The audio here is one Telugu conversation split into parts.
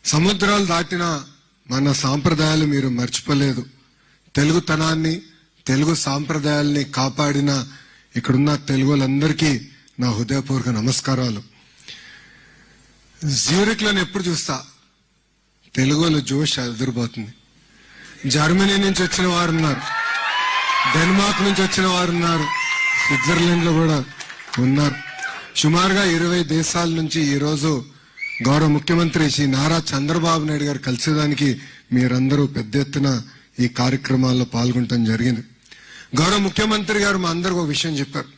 సముద్రాలు దాటిన మన సాంప్రదాయాలు మీరు మర్చిపోలేదు. తెలుగుతనాన్ని, తెలుగు సాంప్రదాయాల్ని కాపాడిన ఇక్కడున్న తెలుగు వాళ్ళందరికీ నా హృదయపూర్వక నమస్కారాలు. జ్యూరిక్లను ఎప్పుడు చూస్తా తెలుగులో జోష్ ఎదురుపోతుంది. జర్మనీ నుంచి వచ్చిన వారు ఉన్నారు, డెన్మార్క్ నుంచి వచ్చిన వారు ఉన్నారు, స్విట్జర్లాండ్ లో కూడా ఉన్నారు. సుమారుగా 20 దేశాల నుంచి ఈరోజు గౌరవ ముఖ్యమంత్రి శ్రీ నారా చంద్రబాబు నాయుడు గారు కలిసేదానికి మీరందరూ పెద్ద ఎత్తున ఈ కార్యక్రమాల్లో పాల్గొనడం జరిగింది. గౌరవ ముఖ్యమంత్రి గారు మా అందరికి ఒక విషయం చెప్పారు.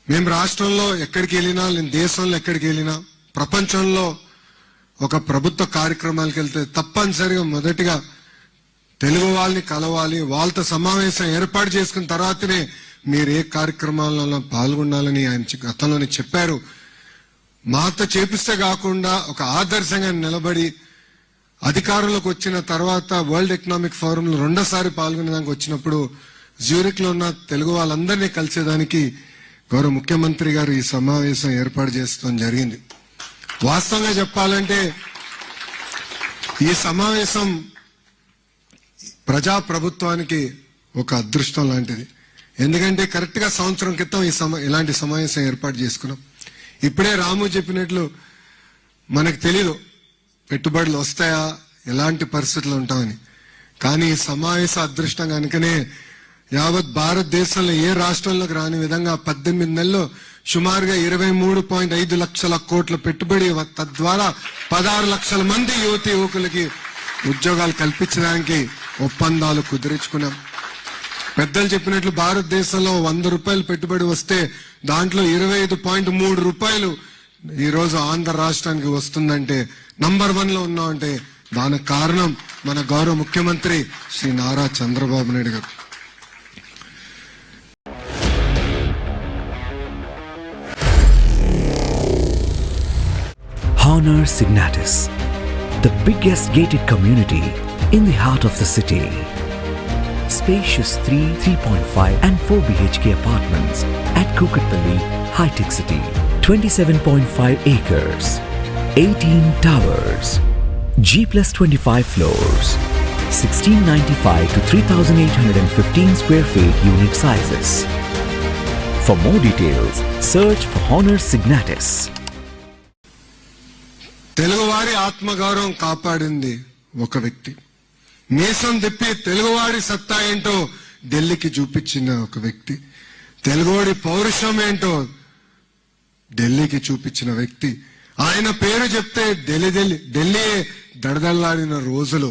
మేము రాష్ట్రంలో ఎక్కడికి వెళ్ళినా, నేను దేశంలో ఎక్కడికి వెళ్ళినా, ప్రపంచంలో ఒక ప్రభుత్వ కార్యక్రమాలకు వెళ్తే తప్పనిసరిగా మొదటిగా తెలుగు వాళ్ళని కలవాలి, వాళ్ళతో సమావేశం ఏర్పాటు చేసుకున్న తర్వాతనే మీరు ఏ కార్యక్రమాలలో పాల్గొనాలని ఆయన గతంలోనే చెప్పారు. మాతో చేపిస్తే కాకుండా ఒక ఆదర్శంగా నిలబడి అధికారంలోకి వచ్చిన తర్వాత వరల్డ్ ఎకనామిక్ ఫోరంలో రెండోసారి పాల్గొనేదానికి వచ్చినప్పుడు జ్యూరిక్ లో ఉన్న తెలుగు వాళ్ళందరినీ కలిసేదానికి గౌరవ ముఖ్యమంత్రి గారు ఈ సమావేశం ఏర్పాటు చేసుకోవడం జరిగింది. వాస్తవంగా చెప్పాలంటే ఈ సమావేశం ప్రజాప్రభుత్వానికి ఒక అదృష్టం లాంటిది. ఎందుకంటే కరెక్ట్ గా సంవత్సరం క్రితం ఇలాంటి సమావేశం ఏర్పాటు చేసుకున్నాం. ఇప్పుడే రాము చెప్పినట్లు మనకు తెలీదు పెట్టుబడులు వస్తాయా, ఎలాంటి పరిస్థితులు ఉంటామని. కానీ ఈ సమావేశ అదృష్టం కనుకనే యావత్ భారతదేశంలో ఏ రాష్ట్రంలోకి రాని విధంగా 18 నెలల్లో సుమారుగా 23.5 లక్షల కోట్ల పెట్టుబడి, తద్వారా 16 లక్షల మంది యువతి యువకులకి ఉద్యోగాలు కల్పించడానికి ఒప్పందాలు కుదుర్చుకున్నాం. పెద్దలు చెప్పినట్లు భారతదేశంలో 100 రూపాయలు పెట్టుబడి వస్తే దాంట్లో 25.3 రూపాయలు ఈ రోజు ఆంధ్ర రాష్ట్రానికి వస్తుందంటే నంబర్ 1 లో ఉన్నామంటే దానికి కారణం మన గౌరవ ముఖ్యమంత్రి శ్రీ నారా చంద్రబాబు నాయుడు గారు. Honor Signatus, the biggest gated community in the heart of the city. Spacious 3, 3.5 and 4 BHK apartments at Kukatpalli, High-Tech City. 27.5 acres, 18 towers, G+25 floors, 1695 to 3815 square feet unit sizes. For more details, search for Honor Signatus. తెలుగువారి ఆత్మగౌరవం కాపాడింది ఒక వ్యక్తి. మీసం తిప్పి తెలుగువాడి సత్తా ఏంటో ఢిల్లీకి చూపించిన ఒక వ్యక్తి. తెలుగువాడి పౌరుషం ఏంటో ఢిల్లీకి చూపించిన వ్యక్తి. ఆయన పేరు చెప్తే ఢిల్లీ దడదల్లాడిన రోజులు.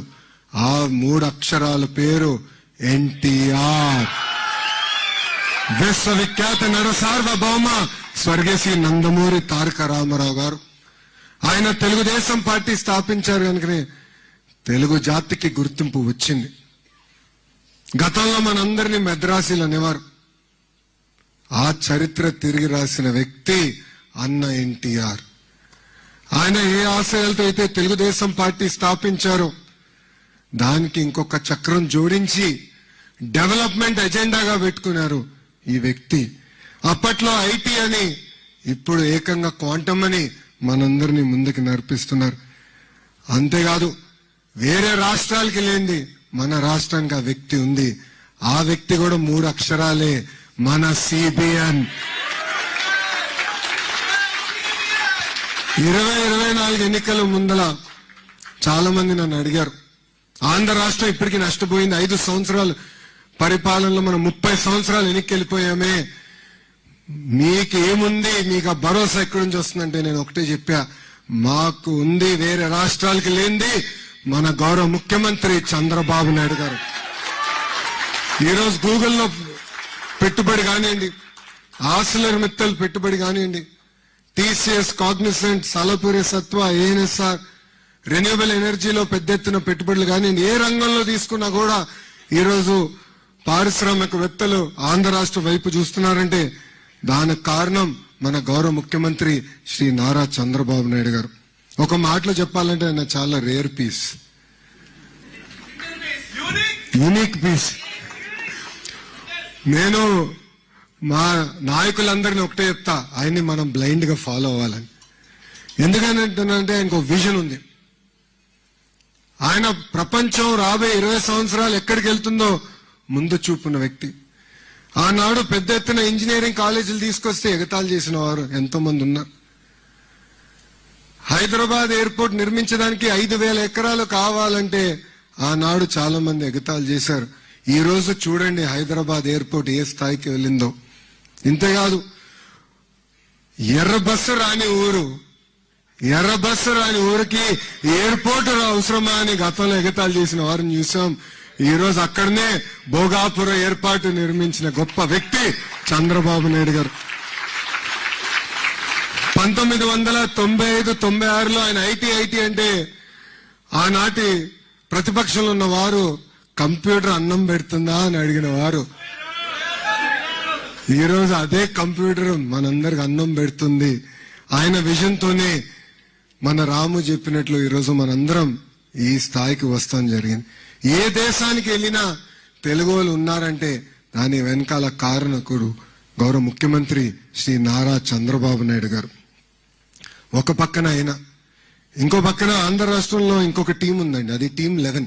ఆ 3 అక్షరాల పేరు ఎన్టీఆర్. విశ్వవిఖ్యాత నట సార్వభౌమ స్వర్గీయ నందమూరి తారక రామారావు గారు. ఆయన తెలుగుదేశం పార్టీ స్థాపించారు కనుకనే తెలుగు జాతికి గుర్తింపు వచ్చింది. గతంలో మనందరినీ మెద్రాసీలు అనేవారు. ఆ చరిత్ర తిరిగి రాసిన వ్యక్తి అన్న ఎన్టీఆర్. ఆయన ఏ ఆశయాలతో అయితే తెలుగుదేశం పార్టీ స్థాపించారో దానికి ఇంకొక చక్రం జోడించి డెవలప్మెంట్ ఎజెండాగా పెట్టుకున్నారు ఈ వ్యక్తి. అప్పట్లో ఐటీ అని, ఇప్పుడు ఏకంగా క్వాంటమ్ అని మనందరినీ ముందుకు నడిపిస్తున్నారు. అంతేకాదు వేరే రాష్ట్రాలకి లేనిది మన రాష్ట్రానికి ఆ వ్యక్తి ఉంది. ఆ వ్యక్తి కూడా 3 అక్షరాలే, మన సిబిఎన్. 2024 ఎన్నికల ముందల చాలా మంది నన్ను అడిగారు, ఆంధ్ర రాష్ట్రం ఇప్పటికీ నష్టపోయింది, 5 సంవత్సరాలు పరిపాలనలో మనం 30 సంవత్సరాలు వెనక్కి మీకు ఏముంది, మీకు ఆ భరోసా ఎక్కడి నుంచి వస్తుందంటే నేను ఒకటే చెప్పా, మాకు ఉంది వేరే రాష్ట్రాలకి లేనిది మన గౌరవ ముఖ్యమంత్రి చంద్రబాబు నాయుడు గారు. ఈరోజు గూగుల్లో పెట్టుబడి కానివ్వండి, ఆర్సిలర్ మిత్తల్ పెట్టుబడి కానివ్వండి, టీసీఎస్, కాగ్నిసెంట్, సాలపురి సత్వ, ఏఎన్ఎస్ఆర్, రెన్యూవబుల్ ఎనర్జీలో పెద్ద ఎత్తున పెట్టుబడులు కానివ్వండి, ఏ రంగంలో తీసుకున్నా కూడా ఈరోజు పారిశ్రామికవేత్తలు ఆంధ్ర రాష్ట్ర వైపు చూస్తున్నారంటే దానికి కారణం మన గౌరవ ముఖ్యమంత్రి శ్రీ నారా చంద్రబాబు నాయుడు గారు. ఒక మాటలో చెప్పాలంటే ఆయన చాలా రేర్ పీస్, యూనిక్ పీస్. నేను మా నాయకులందరినీ ఒకటే చెప్తా, ఆయన్ని మనం బ్లైండ్ గా ఫాలో అవ్వాలని. ఎందుకంటే ఆయనకు విజన్ ఉంది. ఆయన ప్రపంచం రాబోయే 20 సంవత్సరాలు ఎక్కడికి వెళ్తుందో ముందు చూపున్న వ్యక్తి. ఆనాడు పెద్ద ఎత్తున ఇంజనీరింగ్ కాలేజీలు తీసుకొస్తే ఎగతాళి చేసిన వారు ఎంతో మంది ఉన్నారు. హైదరాబాద్ ఎయిర్పోర్ట్ నిర్మించడానికి 5,000 ఎకరాలు కావాలంటే ఆనాడు చాలా మంది ఎగతాళి చేశారు. ఈ రోజు చూడండి హైదరాబాద్ ఎయిర్పోర్ట్ ఏ స్థాయికి వెళ్ళిందో. ఇంతేకాదు ఎర్ర బస్సు రాని ఊరికి ఎయిర్పోర్ట్ అవసరమా అని గతంలో ఎగతాళి చేసిన వారిని చూసాం. ఈ రోజు అక్కడనే భోగాపుర ఏర్పాటు నిర్మించిన గొప్ప వ్యక్తి చంద్రబాబు నాయుడు గారు. 1995-96లో ఆయన ఐటీ అంటే ఆనాటి ప్రతిపక్షంలో ఉన్న వారు కంప్యూటర్ అన్నం పెడుతుందా అని అడిగిన వారు ఈ రోజు అదే కంప్యూటర్ మనందరికి అన్నం పెడుతుంది. ఆయన విజన్ తోనే మన రాము చెప్పినట్లు ఈరోజు మనందరం ఈ స్థాయికి వస్తాం జరిగింది. ఏ దేశానికి వెళ్ళినా తెలుగు వాళ్ళు ఉన్నారంటే దాని వెనకాల కారణకుడు గౌరవ ముఖ్యమంత్రి శ్రీ నారా చంద్రబాబు నాయుడు గారు. ఒక పక్కన ఆయన, ఇంకో పక్కన ఆంధ్ర రాష్ట్రంలో ఇంకొక టీం ఉందండి, అది టీం 11.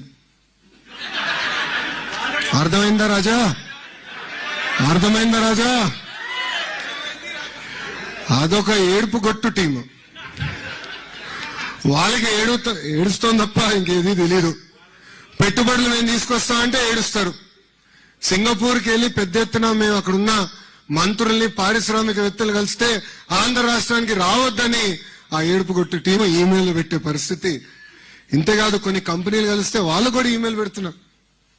అర్థమైందా రాజా? అదొక ఏడుపు గొట్టు టీము. వాళ్ళకి ఏడుస్తోంది తప్ప ఇంకేది తెలీదు. పెట్టుబడులు మేము తీసుకొస్తామంటే ఏడుస్తారు. సింగపూర్కి వెళ్ళి పెద్ద ఎత్తున మేము అక్కడున్న మంత్రుల్ని పారిశ్రామికవేత్తలు కలిస్తే ఆంధ్ర రాష్ట్రానికి రావద్దని ఆ ఏడుపు గొట్టు టీము ఈమెయిల్ పెట్టే పరిస్థితి. ఇంతేకాదు కొన్ని కంపెనీలు కలిస్తే వాళ్ళు కూడా ఈమెయిల్ పెడుతున్నారు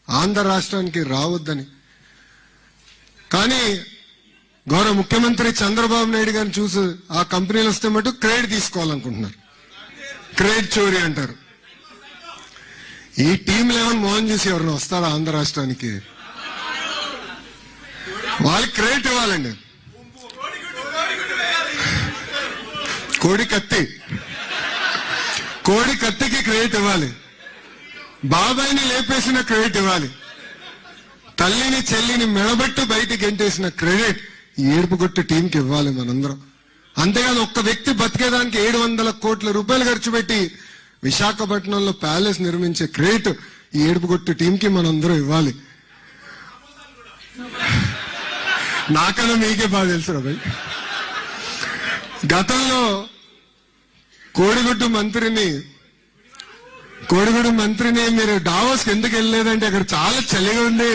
ఆంధ్ర రాష్ట్రానికి రావద్దని. కానీ గౌరవ ముఖ్యమంత్రి చంద్రబాబు నాయుడు గారిని చూసి ఆ కంపెనీలు వస్తే మటు క్రెడిట్ తీసుకోవాలనుకుంటున్నారు. క్రెడిట్ చోరీ అంటారు. ఈ టీం 11 మోహన్ చూసి ఎవరైనా వస్తారా ఆంధ్ర రాష్ట్రానికి? వాళ్ళకి క్రెడిట్ ఇవ్వాలండి. కోడి కత్తికి క్రెడిట్ ఇవ్వాలి. బాబాయిని లేపేసిన క్రెడిట్ ఇవ్వాలి. తల్లిని చెల్లిని మెడబెట్టు బయటికి గెంటేసిన క్రెడిట్ ఈ ఏడుపుగొట్టు టీంకి ఇవ్వాలి మనందరం. అంతేకాదు ఒక్క వ్యక్తి బతికేదానికి 700 కోట్ల రూపాయలు ఖర్చు పెట్టి విశాఖపట్నంలో ప్యాలెస్ నిర్మించే క్రెడిట్ ఈ ఏడుపుగొట్టు టీంకి మనందరం ఇవ్వాలి. నాకన్నా మీకే బాగా తెలుసు రాబాయ్. గతంలో కోడిగుడ్డు మంత్రిని మీరు డావోస్కి ఎందుకు వెళ్ళలేదంటే అక్కడ చాలా చలిగా ఉంది,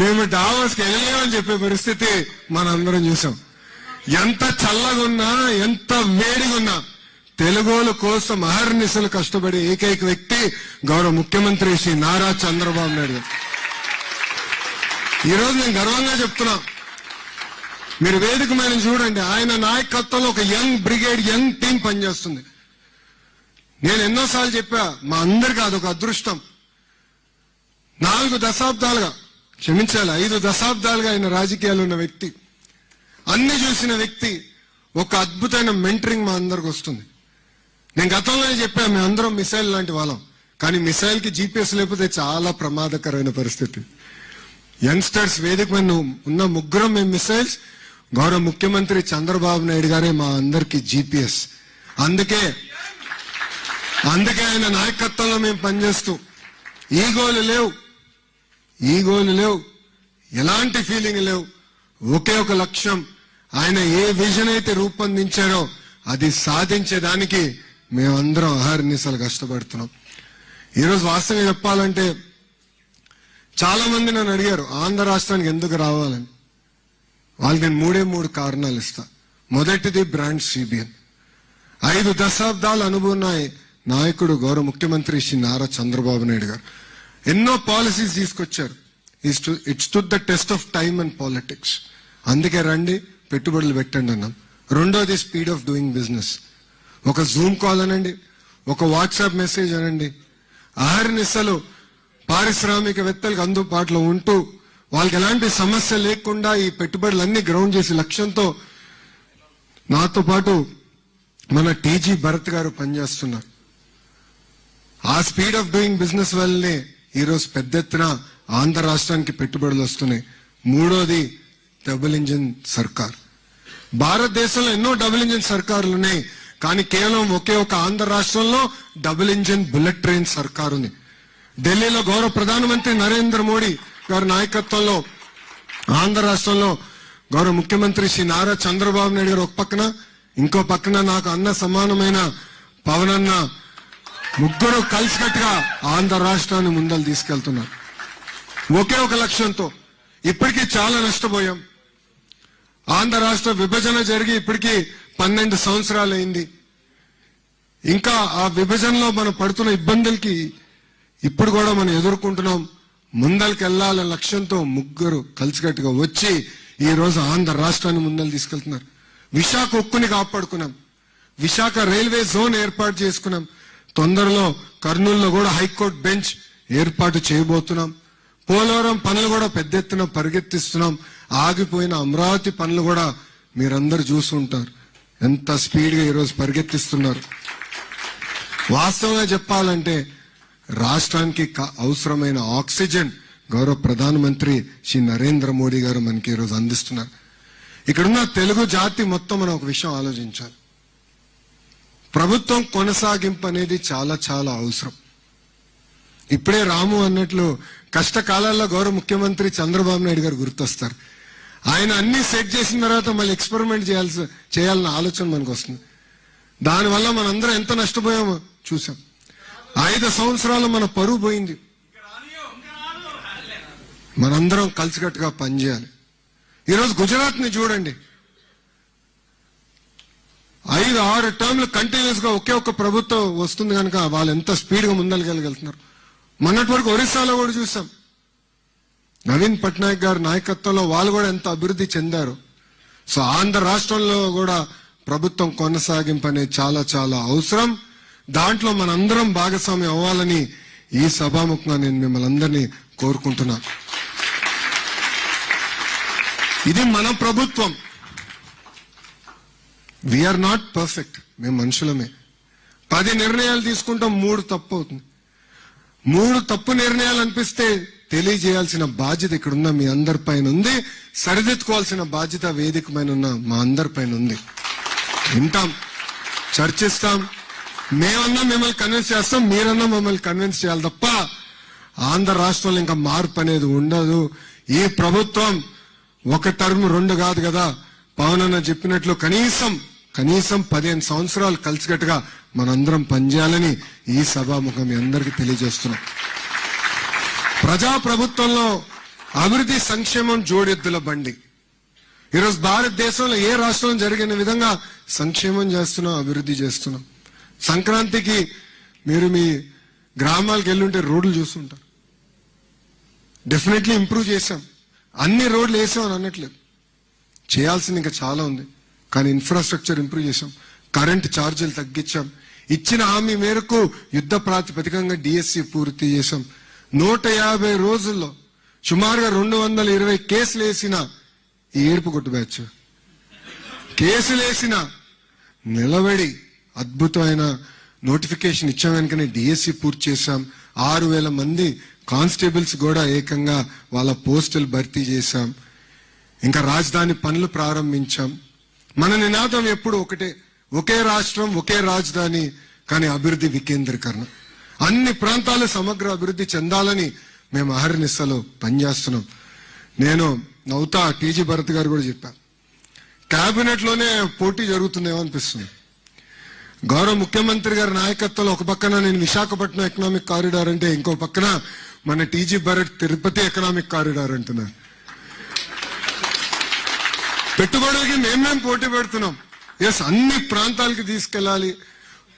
మేము డావోస్కి వెళ్ళలేమని చెప్పే పరిస్థితి మనందరం చూసాం. ఎంత చల్లగా ఉన్నా ఎంత వేడిగా ఉన్నా తెలుగోల కోసం అహర్నిశలు కష్టపడే ఏకైక వ్యక్తి గౌరవ ముఖ్యమంత్రి శ్రీ నారా చంద్రబాబు నాయుడు గారు. ఈరోజు నేను గర్వంగా చెప్తున్నా, మీరు వేదిక మీద చూడండి, ఆయన నాయకత్వంలో ఒక యంగ్ బ్రిగేడ్, యంగ్ టీం పనిచేస్తుంది. నేను ఎన్నోసార్లు చెప్పా, మా అందరికీ అదొక అదృష్టం. 5 దశాబ్దాలుగా ఆయన రాజకీయాలు ఉన్న వ్యక్తి, అన్ని చూసిన వ్యక్తి, ఒక అద్భుతమైన మెంటరింగ్ మా అందరికి వస్తుంది. నేను గతంలోనే చెప్పా, మేము అందరం మిసైల్ లాంటి వాళ్ళం, కానీ మిసైల్ కి GPS లేకపోతే చాలా ప్రమాదకరమైన పరిస్థితి. యంగ్స్టర్స్ వేదిక మీద ఉన్న ముగ్గురం మేము మిసైల్స్, గౌరవ ముఖ్యమంత్రి చంద్రబాబు నాయుడు గారే మా అందరికి GPS. అందుకే ఆయన నాయకత్వంలో మేము పనిచేస్తూ ఈగోలు లేవు, ఎలాంటి ఫీలింగ్ లేవు, ఒకే ఒక లక్ష్యం. ఆయన ఏ విజన్ అయితే రూపొందించారో అది సాధించేదానికి మేమందరం అహర్నిశలు కష్టపడుతున్నాం. ఈరోజు వాస్తవంగా చెప్పాలంటే చాలా మంది నన్ను అడిగారు ఆంధ్ర రాష్ట్రానికి ఎందుకు రావాలని. వాళ్ళకి నేను 3 కారణాలు ఇస్తా. మొదటిది బ్రాండ్ CBN. 5 దశాబ్దాల అనుభవం నాయకుడు గౌరవ ముఖ్యమంత్రి శ్రీ నారా చంద్రబాబు నాయుడు గారు ఎన్నో పాలసీస్ తీసుకొచ్చారు. It stood the test of time and politics. అందుకే రండి పెట్టుబడులు పెట్టండి అన్నాం. రెండోది స్పీడ్ ఆఫ్ డూయింగ్ బిజినెస్. ఒక జూమ్ కాల్ అనండి, ఒక వాట్సాప్ మెసేజ్ అనండి, అహర్నిశలు పారిశ్రామికవేత్తలకు అందుబాటులో ఉంటూ వాళ్ళకి ఎలాంటి సమస్య లేకుండా ఈ పెట్టుబడులన్నీ గ్రౌండ్ చేసే లక్ష్యంతో నాతో పాటు మన TG భరత్ గారు పనిచేస్తున్నారు. ఆ స్పీడ్ ఆఫ్ డూయింగ్ బిజినెస్ వల్లనే ఈరోజు పెద్ద ఎత్తున ఆంధ్ర రాష్ట్రానికి పెట్టుబడులు వస్తున్నాయి. మూడోది డబుల్ ఇంజిన్ సర్కార్. భారతదేశంలో ఎన్నో డబుల్ ఇంజిన్ సర్కారులు ఉన్నాయి, కానీ కేవలం ఒకే ఒక ఆంధ్ర రాష్ట్రంలో డబుల్ ఇంజిన్ బుల్లెట్ ట్రైన్ సర్కార్ ఉంది. ఢిల్లీలో గౌరవ ప్రధానమంత్రి నరేంద్ర మోడీ గారి నాయకత్వంలో ఆంధ్ర రాష్ట్రంలో గౌరవ ముఖ్యమంత్రి శ్రీ నారా చంద్రబాబు నాయుడు గారు ఒక పక్కన, ఇంకో పక్కన నాకు అన్న సమానమైన పవన్ అన్న, ముగ్గురు కలిసికట్టుగా ఆంధ్ర రాష్ట్రాన్ని ముందలు తీసుకెళ్తున్నారు ఒకే ఒక లక్ష్యంతో. ఇప్పటికీ చాలా నష్టపోయాం. ఆంధ్ర రాష్ట్ర విభజన జరిగి ఇప్పటికీ 12 సంవత్సరాలు అయింది. ఇంకా ఆ విభజనలో మనం పడుతున్న ఇబ్బందులకి ఇప్పుడు కూడా మనం ఎదుర్కొంటున్నాం. ముందరికి వెళ్లాలనే లక్ష్యంతో ముగ్గురు కలిసికట్టుగా వచ్చి ఈ రోజు ఆంధ్ర రాష్ట్రాన్ని ముందలు తీసుకెళ్తున్నారు. విశాఖ ఉక్కుని కాపాడుకున్నాం. విశాఖ రైల్వే జోన్ ఏర్పాటు చేసుకున్నాం. తొందరలో కర్నూలులో కూడా హైకోర్టు బెంచ్ ఏర్పాటు చేయబోతున్నాం. పోలవరం పనులు కూడా పెద్ద ఎత్తున పరిగెత్తిస్తున్నాం. ఆగిపోయిన అమరావతి పనులు కూడా మీరందరూ చూస్తుంటారు ఎంత స్పీడ్ గా ఈరోజు పరిగెత్తిస్తున్నారు. వాస్తవంగా చెప్పాలంటే రాష్ట్రానికి అవసరమైన ఆక్సిజన్ గౌరవ ప్రధానమంత్రి శ్రీ నరేంద్ర మోడీ గారు మనకి ఈరోజు అందిస్తున్నారు. ఇక్కడున్న తెలుగు జాతి మొత్తం మనం ఒక విషయం ఆలోచించాలి. ప్రభుత్వం కొనసాగింపు అనేది చాలా చాలా అవసరం. ఇప్పుడే రాము అన్నట్లు కష్టకాలాల్లో గౌరవ ముఖ్యమంత్రి చంద్రబాబు నాయుడు గారు గుర్తొస్తారు. ఆయన అన్ని సెట్ చేసిన తర్వాత మళ్ళీ ఎక్స్పెరిమెంట్ చేయాలన్న ఆలోచన మనకు వస్తుంది. దానివల్ల మనందరం ఎంత నష్టపోయామో చూసాం. 5 సంవత్సరాలు మన పరువు పోయింది. మనందరం కలిసికట్టుగా పనిచేయాలి. ఈరోజు గుజరాత్ ని చూడండి, 5-6 టర్మ్లు కంటిన్యూస్ గా ఒకే ఒక్క ప్రభుత్వం వస్తుంది కనుక వాళ్ళు ఎంత స్పీడ్ గా ముందరగలుగుతున్నారు. మొన్నటి వరకు ఒరిస్సాలో కూడా చూసాం. నవీన్ పట్నాయక్ గారి నాయకత్వంలో వాళ్ళు కూడా ఎంత అభివృద్ధి చెందారు. సో ఆంధ్ర రాష్ట్రంలో కూడా ప్రభుత్వం కొనసాగింపు అనేది చాలా చాలా అవసరం. దాంట్లో మనందరం భాగస్వామ్యం అవ్వాలని ఈ సభాముఖంగా నేను మిమ్మల్ని అందరినీ కోరుకుంటున్నా. ఇది మన ప్రభుత్వం. We are not perfect. మేము మనుషులమే. 10 నిర్ణయాలు తీసుకుంటాం, 3 తప్పు అవుతుంది. 3 తప్పు నిర్ణయాలు అనిపిస్తే తెలియజేయాల్సిన బాధ్యత ఇక్కడున్న మీ అందరి పైన ఉంది. సరిదిద్దుకోవాల్సిన బాధ్యత వేదిక పైన ఉన్న మా అందరి పైన ఉంది. వింటాం, చర్చిస్తాం. మేమన్నా మిమ్మల్ని కన్విన్స్ చేస్తాం, మీరన్నా మమ్మల్ని కన్విన్స్ చేయాలి తప్ప ఆంధ్ర రాష్ట్రంలో ఇంకా మార్పు అనేది ఉండదు. ఈ ప్రభుత్వం 1 టర్మ్ 2 కాదు కదా. పవన్ అన్న చెప్పినట్లు కనీసం 15 సంవత్సరాలు కలిసికట్టుగా మనందరం పనిచేయాలని ఈ సభాముఖం మీ అందరికీ తెలియజేస్తున్నాం. ప్రజా ప్రభుత్వంలో అభివృద్ధి సంక్షేమం జోడెద్దుల బండి. ఈరోజు భారతదేశంలో ఏ రాష్ట్రం జరిగిన విధంగా సంక్షేమం చేస్తున్నాం, అభివృద్ధి చేస్తున్నాం. సంక్రాంతికి మీరు మీ గ్రామాలకు వెళ్ళుంటే రోడ్లు చూస్తుంటారు. డెఫినెట్లీ ఇంప్రూవ్ చేశాం. అన్ని రోడ్లు వేసామని అనట్లేదు, చేయాల్సింది ఇంకా చాలా ఉంది. కానీ ఇన్ఫ్రాస్ట్రక్చర్ ఇంప్రూవ్ చేశాం, కరెంట్ ఛార్జీలు తగ్గించాం, ఇచ్చిన హామీ మేరకు యుద్ధ ప్రాతిపదికంగా డిఎస్సి పూర్తి చేశాం. 150 రోజుల్లో సుమారుగా 220 కేసులు వేసిన ఈ ఏడుపు కొట్టు బ్యాచ్ కేసులు వేసిన నిలబడి అద్భుతమైన నోటిఫికేషన్ ఇచ్చాం. వెనుకనే డిఎస్సి పూర్తి చేశాం. 6,000 మంది కానిస్టేబుల్స్ కూడా ఏకంగా వాళ్ళ పోస్టులు భర్తీ చేశాం. ఇంకా రాజధాని పనులు ప్రారంభించాం. మన నినాదం ఎప్పుడు ఒకటే, ఒకే రాష్ట్రం ఒకే రాజధాని, కానీ అభివృద్ధి వికేంద్రీకరణ. అన్ని ప్రాంతాలు సమగ్ర అభివృద్ధి చెందాలని మేము అహర్నిశలో పనిచేస్తున్నాం. నేను నవ్వుతా టీజీ భరత్ గారు కూడా చెప్పాను, కేబినెట్ లోనే పోటీ జరుగుతుందేమో అనిపిస్తుంది. గౌరవ ముఖ్యమంత్రి గారి నాయకత్వంలో ఒక పక్కన నేను విశాఖపట్నం ఎకనామిక్ కారిడార్ అంటే, ఇంకో పక్కన మన TG Bharat Tirupati economic corridor అంటున్నారు. పెట్టుబడులకి మేమేం పోటీ పెడుతున్నాం. ఎస్, అన్ని ప్రాంతాలకి తీసుకెళ్లాలి.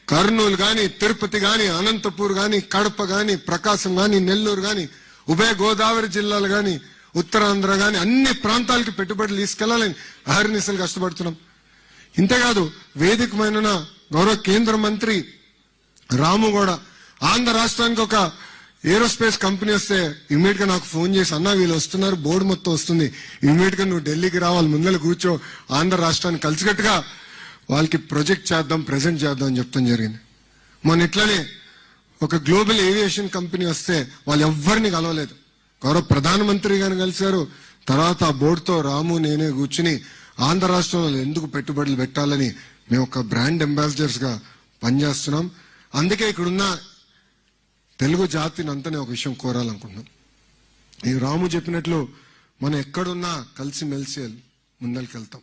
కర్నూలు గాని, తిరుపతి గాని, అనంతపూర్ గాని, కడప గాని, ప్రకాశం గాని, నెల్లూరు గాని, ఉభయ గోదావరి జిల్లాలు గాని, ఉత్తరాంధ్ర గాని, అన్ని ప్రాంతాలకి పెట్టుబడులు తీసుకెళ్లాలని అహర్నిశలు కష్టపడుతున్నాం. ఇంతేకాదు, వేదికమైన గౌరవ కేంద్ర మంత్రి రాము కూడా ఆంధ్ర రాష్ట్రానికి ఒక ఏరోస్పేస్ కంపెనీ వస్తే ఇమ్మీడియట్ గా నాకు ఫోన్ చేసి, అన్నా వీళ్ళు వస్తున్నారు, బోర్డు మొత్తం వస్తుంది, ఇమ్మీడియట్ గా నువ్వు ఢిల్లీకి రావాలి, ముందర కూర్చో, ఆంధ్ర రాష్ట్రాన్ని కలిసికట్టుగా వాళ్ళకి ప్రొజెక్ట్ చేద్దాం, ప్రెజెంట్ చేద్దాం అని చెప్తాం జరిగింది. మొన్న ఇట్లనే ఒక గ్లోబల్ ఏవియేషన్ కంపెనీ వస్తే వాళ్ళు ఎవ్వరిని కలవలేదు, గౌరవ ప్రధానమంత్రి గారిని కలిశారు. తర్వాత ఆ బోర్డుతో రాము నేనే కూర్చుని ఆంధ్ర రాష్ట్రంలో ఎందుకు పెట్టుబడులు పెట్టాలని మేము ఒక బ్రాండ్ అంబాసిడర్స్ గా పనిచేస్తున్నాం. అందుకే ఇక్కడున్న తెలుగు జాతిని అంతా ఒక విషయం కోరాలనుకుంటున్నాం. ఈ రాము చెప్పినట్లు మనం ఎక్కడున్నా కలిసి మెలిసి ముందరికి వెళ్తాం.